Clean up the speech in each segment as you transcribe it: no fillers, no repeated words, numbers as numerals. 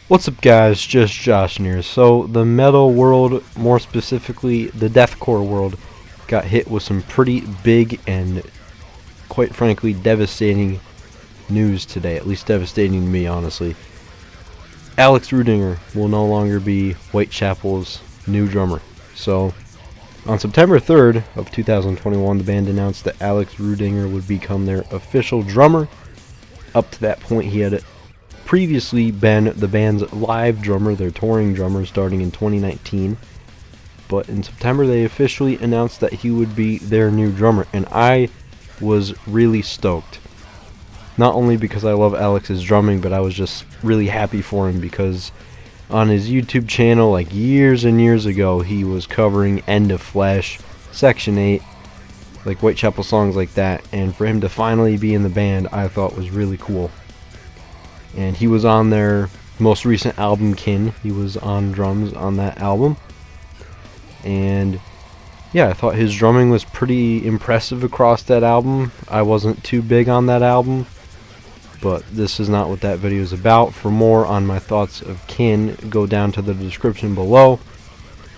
What's up, guys? Just Josh here. So the metal world, more specifically the deathcore world, got hit with some pretty big and quite frankly devastating news today. At least devastating to me, honestly. Alex Rüdinger will no longer be Whitechapel's new drummer. So on September 3rd of 2021, the band announced that Alex Rüdinger would become their official drummer. Up to that point, he had previously been the band's live drummer, their touring drummer, starting in 2019. But in September, they officially announced that he would be their new drummer, and I was really stoked. Not only because I love Alex's drumming, but I was just really happy for him because on his YouTube channel, like years and years ago, he was covering End of Flesh, Section 8, like Whitechapel songs like that, and for him to finally be in the band, I thought was really cool. And he was on their most recent album, Kin. He was on drums on that album. And yeah, I thought his drumming was pretty impressive across that album. I wasn't too big on that album, but this is not what that video is about. For more on my thoughts of Kin, go down to the description below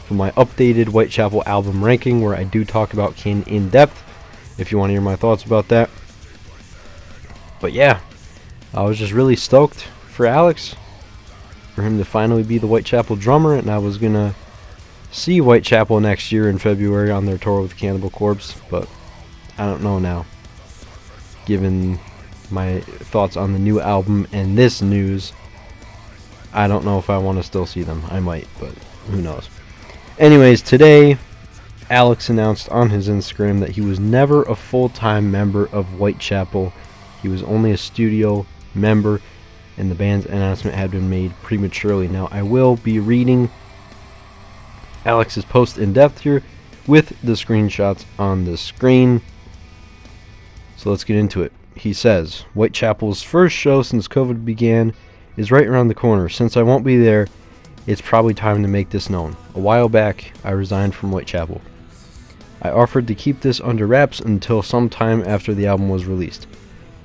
for my updated Whitechapel album ranking, where I do talk about Kin in depth, if you want to hear my thoughts about that. But yeah, I was just really stoked for Alex, for him to finally be the Whitechapel drummer, and I was gonna see Whitechapel next year in February on their tour with Cannibal Corpse, but I don't know now, given my thoughts on the new album and this news. I don't know if I want to still see them. I might, but who knows. Anyways, today Alex announced on his Instagram that he was never a full-time member of Whitechapel. He was only a studio member, and the band's announcement had been made prematurely. Now, I will be reading Alex's post in depth here with the screenshots on the screen. So let's get into it. He says, Whitechapel's first show since COVID began is right around the corner. Since I won't be there, it's probably time to make this known. A while back, I resigned from Whitechapel. I offered to keep this under wraps until sometime after the album was released.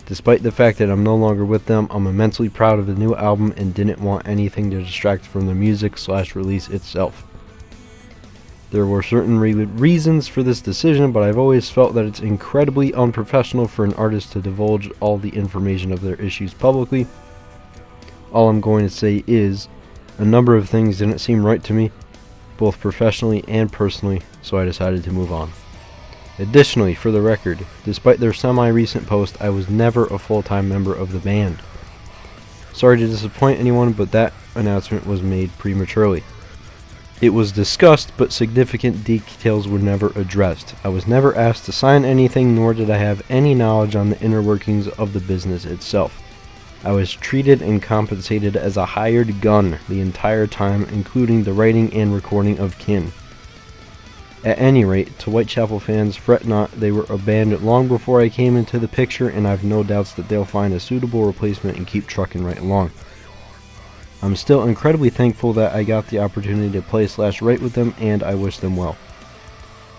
Despite the fact that I'm no longer with them, I'm immensely proud of the new album and didn't want anything to distract from the music/release itself. There were certain reasons for this decision, but I've always felt that it's incredibly unprofessional for an artist to divulge all the information of their issues publicly. All I'm going to say is, a number of things didn't seem right to me, both professionally and personally, so I decided to move on. Additionally, for the record, despite their semi-recent post, I was never a full-time member of the band. Sorry to disappoint anyone, but that announcement was made prematurely. It was discussed, but significant details were never addressed. I was never asked to sign anything, nor did I have any knowledge on the inner workings of the business itself. I was treated and compensated as a hired gun the entire time, including the writing and recording of Kin. At any rate, to Whitechapel fans, fret not, they were abandoned long before I came into the picture, and I've no doubts that they'll find a suitable replacement and keep trucking right along. I'm still incredibly thankful that I got the opportunity to play/write with them, and I wish them well.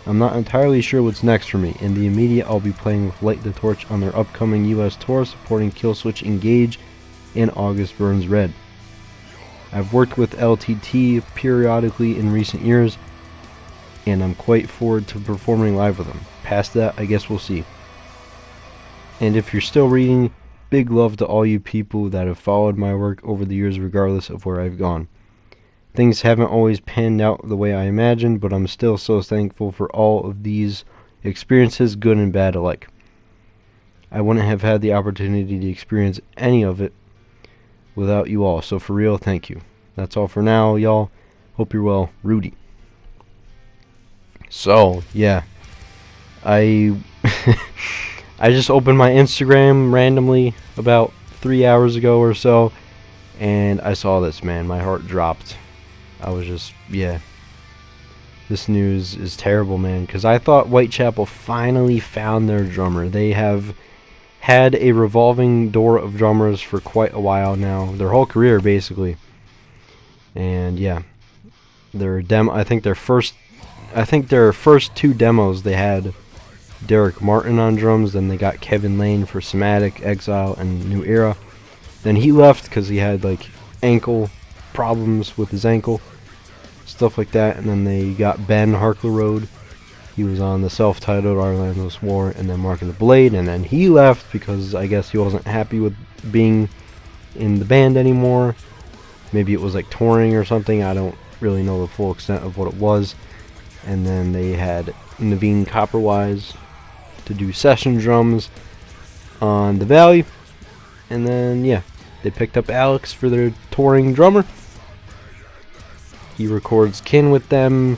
I'm not entirely sure what's next for me. In the immediate, I'll be playing with Light the Torch on their upcoming US tour, supporting Killswitch Engage and August Burns Red. I've worked with LTT periodically in recent years, and I'm quite forward to performing live with them. Past that, I guess we'll see. And if you're still reading, big love to all you people that have followed my work over the years regardless of where I've gone. Things haven't always panned out the way I imagined, but I'm still so thankful for all of these experiences, good and bad alike. I wouldn't have had the opportunity to experience any of it without you all, so for real, thank you. That's all for now, y'all. Hope you're well. Rudy. So, yeah. I just opened my Instagram randomly about 3 hours ago or so, and I saw this, man. My heart dropped. I was just, yeah. This news is terrible, man, because I thought Whitechapel finally found their drummer. They have had a revolving door of drummers for quite a while now, their whole career, basically. And, yeah. I think their first two demos, they had Derek Martin on drums, then they got Kevin Lane for Somatic, Exile, and New Era. Then he left because he had like ankle problems with his ankle, stuff like that. And then they got Ben Harklerode. He was on the self-titled Our Landless War, and then Mark of the Blade, and then he left because I guess he wasn't happy with being in the band anymore. Maybe it was like touring or something. I don't really know the full extent of what it was. And then they had Naveen Copperwise to do session drums on the Valley. And then, yeah, they picked up Alex for their touring drummer. He records Kin with them.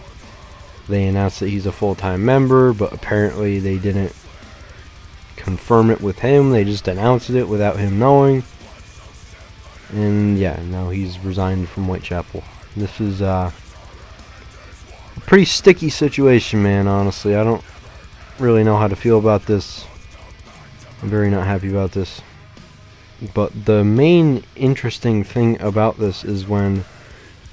They announced that he's a full-time member, but apparently they didn't confirm it with him. They just announced it without him knowing. And yeah, now he's resigned from Whitechapel. This is a pretty sticky situation, man, honestly. I don't really know how to feel about this. I'm very not happy about this. But the main interesting thing about this is when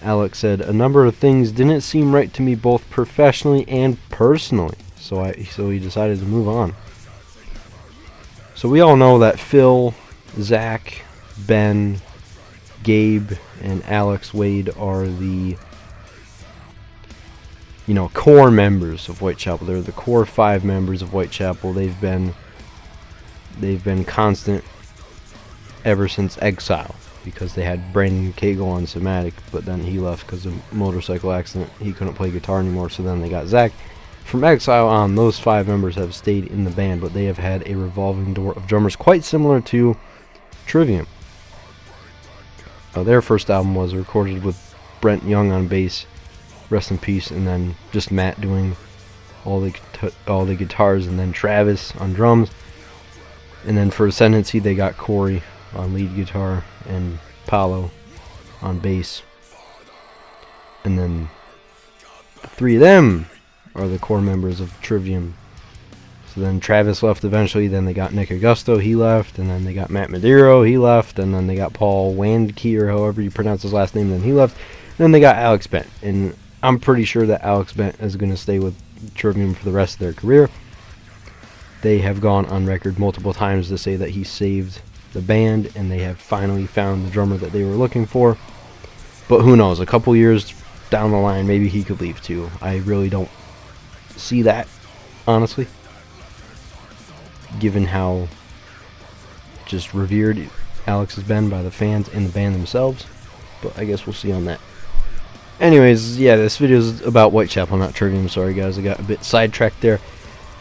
Alex said, a number of things didn't seem right to me both professionally and personally. So he decided to move on. So we all know that Phil, Zach, Ben, Gabe, and Alex Wade are the, core members of Whitechapel. They're the core 5 members of Whitechapel. They've been constant ever since Exile, because they had Brandon Cagle on Somatic, but then he left because of a motorcycle accident. He couldn't play guitar anymore, so then they got Zach. From Exile on, those 5 members have stayed in the band, but they have had a revolving door of drummers quite similar to Trivium. Their first album was recorded with Brent Young on bass, rest in peace, and then just Matt doing all the guitars, and then Travis on drums. And then for Ascendancy, they got Corey on lead guitar and Paolo on bass. And then the 3 of them are the core members of Trivium. So then Travis left eventually, then they got Nick Augusto, he left, and then they got Matt Madero, he left, and then they got Paul Wandke, or however you pronounce his last name, then he left. And then they got Alex Bent, and I'm pretty sure that Alex Bent is going to stay with Trivium for the rest of their career. They have gone on record multiple times to say that he saved the band, and they have finally found the drummer that they were looking for. But who knows, a couple years down the line, maybe he could leave too. I really don't see that, honestly, given how just revered Alex has been by the fans and the band themselves. But I guess we'll see on that. Anyways, yeah, this video is about Whitechapel, not Trivium. Sorry guys, I got a bit sidetracked there.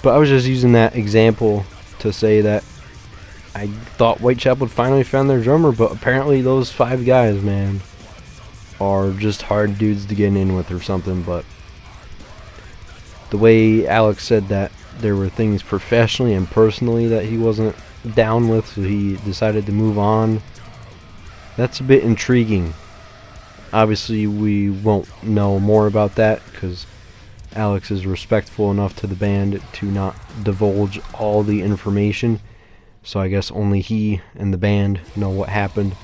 But I was just using that example to say that I thought Whitechapel had finally found their drummer, but apparently those 5 guys, man, are just hard dudes to get in with or something. But the way Alex said that there were things professionally and personally that he wasn't down with, so he decided to move on, that's a bit intriguing. Obviously, we won't know more about that because Alex is respectful enough to the band to not divulge all the information. So I guess only he and the band know what happened.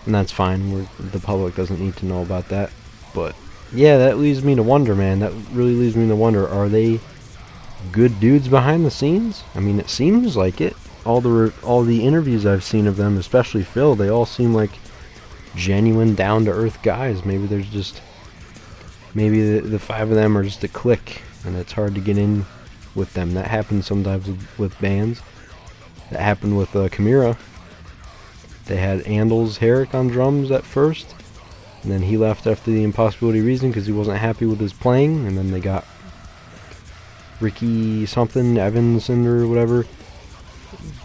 And that's fine. The public doesn't need to know about that. But yeah, that leaves me to wonder, man. That really leaves me to wonder, are they good dudes behind the scenes? I mean, it seems like it. All the interviews I've seen of them, especially Phil, they all seem like genuine, down-to-earth guys. Maybe there's just... Maybe the 5 of them are just a clique, and it's hard to get in with them. That happens sometimes with bands. That happened with Chimera. They had Andals Herrick on drums at first, and then he left after the Impossibility Reason because he wasn't happy with his playing, and then they got Ricky something, Evanson or whatever.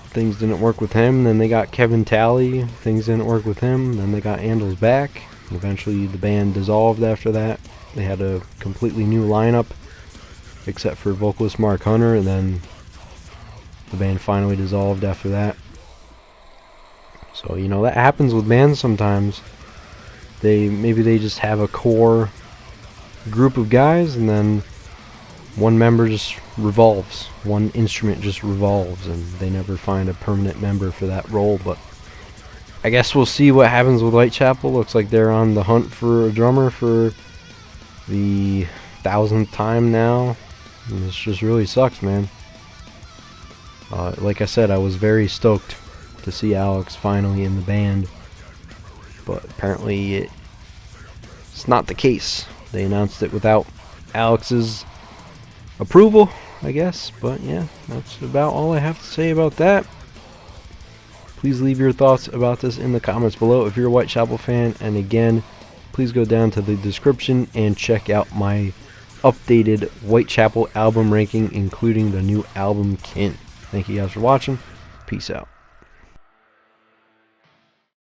Things didn't work with him. Then they got Kevin Talley. Things didn't work with him. Then they got Andals back. And eventually the band dissolved after that. They had a completely new lineup, except for vocalist Mark Hunter, and then the band finally dissolved after that. So, that happens with bands sometimes. Maybe they just have a core group of guys, and then one member just revolves. One instrument just revolves, and they never find a permanent member for that role. But I guess we'll see what happens with Whitechapel. Looks like they're on the hunt for a drummer for the 1000th time now. And this just really sucks, man. Like I said, I was very stoked to see Alex finally in the band, but apparently it's not the case. They announced it without Alex's approval, I guess. But yeah, that's about all I have to say about that. Please leave your thoughts about this in the comments below if you're a Whitechapel fan. And again, please go down to the description and check out my updated Whitechapel album ranking, including the new album Kin. Thank you guys for watching. Peace out.